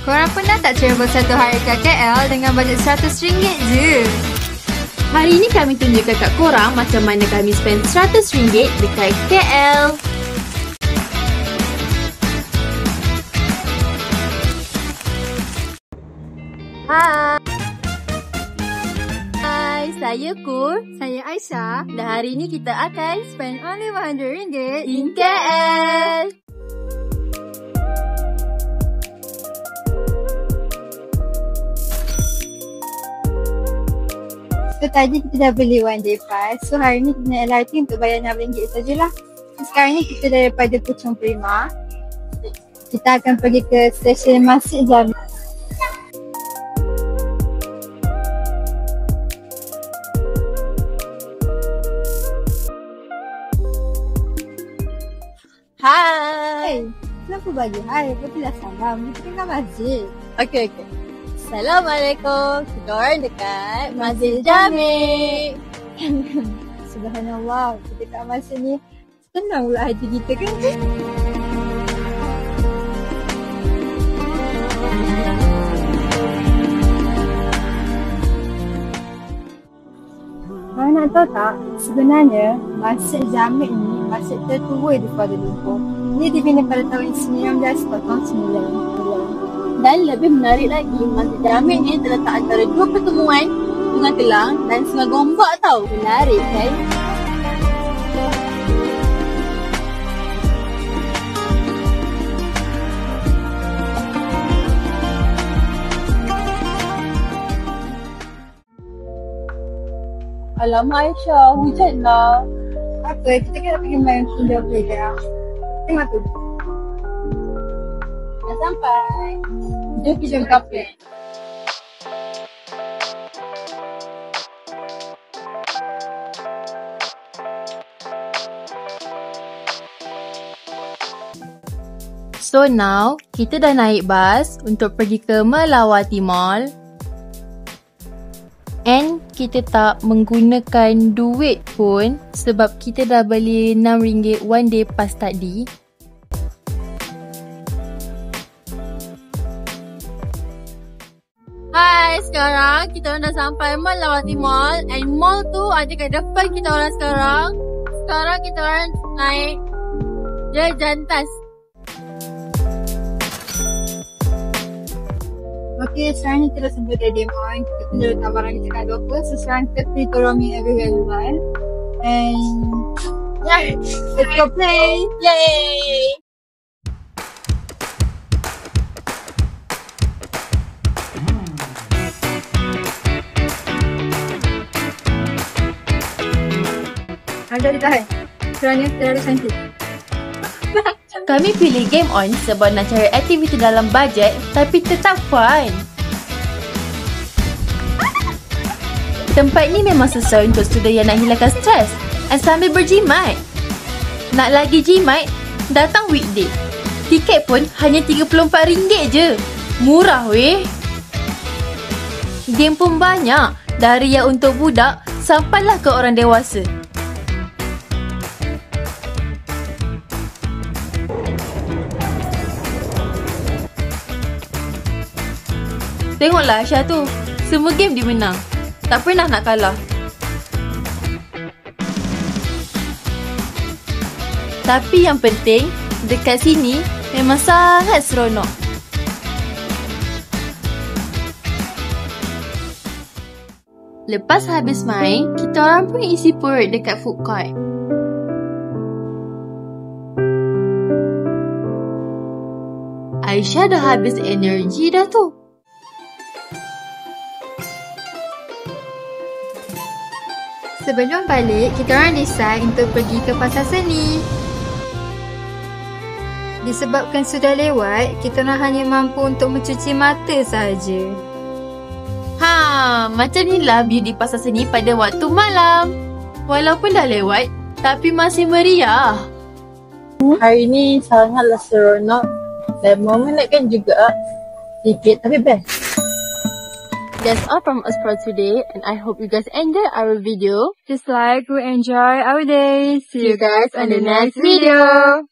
Korang pernah tak travel satu hari ke KL dengan bajet RM100 je? Hari ini kami tunjukkan kat korang macam mana kami spend RM100 dekat KL. Hai, saya Kur. Saya Aisyah. Dan hari ini kita akan Spend only RM100 in KL. So tadi kita dah beli one day pass. So hari ni kita naik LRT untuk bayar RM6 sajalah. Sekarang ni kita daripada Puchong Prima. Kita akan pergi ke stesen Masjid Jamek. Hai. Kenapa bagi hai? Betulah salam. Kita tengah masjid. Okey. Assalamualaikum. Kita orang dekat Masjid Jamek. Subhanallah. Kita kat masjid ni senang pula haji kita kan? Korang nak tahu tak? Sebenarnya Masjid Jamek ni masjid tertua di Kuala Lumpur. Ia dibina pada tahun 1909. Dan lebih menarik lagi, Masjid Jamek ni terletak antara dua pertemuan Sungai Kelang dan Sungai Gombak tau. Menarik kan? Alamak Aisyah, hujan lah. Apa? Kita kan nak pergi main Punjab Playground. Tengok tu. Dah sampai. Jom kita ke kafe. So now, kita dah naik bas untuk pergi ke Melawati Mall. And kita tak menggunakan duit pun sebab kita dah beli RM6 one day pass tadi. Hai, sekarang kita orang dah sampai Melawati Mall. And mall tu ada kat depan kita orang sekarang. Sekarang kita orang naik Jantas. Okay, sekarang ni kita dah sebut dah demo. Kita tunjuk letak barang kita kat lupa. So sekarang kita pergi to roaming everywhere we want. And yeah, let's go play. Yay! Ada ditahan. Kerana terlalu cantik. Kami pilih Game On sebab nak cari aktiviti dalam bajet tapi tetap fun. Tempat ni memang sesuai untuk student yang nak hilangkan stres dan sambil berjimat. Nak lagi jimat? Datang weekday. Tiket pun hanya RM34 je. Murah weh. Game pun banyak. Dari yang untuk budak sampailah ke orang dewasa. Tengoklah Aisyah tu. Semua game dia menang. Tak pernah nak kalah. Tapi yang penting, dekat sini memang sangat seronok. Lepas habis main, kita orang pun isi perut dekat food court. Aisyah dah habis energi dah tu. Sebelum balik, kita orang decide untuk pergi ke pasar seni. Disebabkan sudah lewat, kita orang hanya mampu untuk mencuci mata sahaja. Macam inilah view di pasar seni pada waktu malam. Walaupun dah lewat, tapi masih meriah. Hari ni sangatlah seronok dan memenatkan juga. Sikit tapi best. That's all from us for today, and I hope you guys enjoy our video. Just like we enjoy our day. See you guys on the next video.